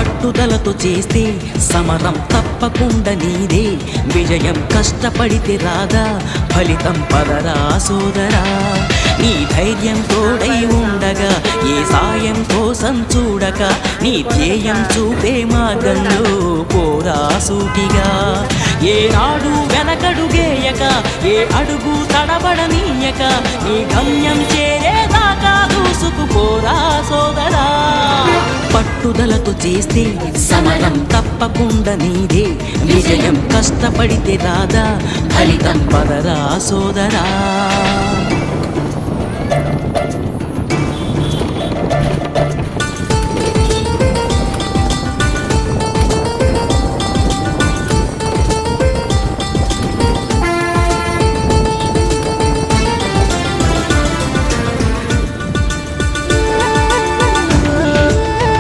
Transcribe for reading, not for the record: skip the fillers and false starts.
పట్టుదలతో చేస్తే సమరం తప్పకుండా నీదే, విజయం కష్టపడితే రాదా ఫలితం పదరా సోదరా. నీ ధైర్యం తోడై ఉండగా ఏ సాయం కోసం చూడక, నీ ధ్యేయం చూపే మార్గంలో పోరా సూటిగా. ఏ నాడు వెనకడుగేయక, ఏ అడుగు తడబడనీయక, నీ గమ్యం చేరేదాకా దూసుకుపోరా సోదరా. పట్టుదలతో చేస్తే సమరం తప్పకుండా నీదే, విజయం కష్టపడితే రాదా ఫలితం పదరా సోదరా.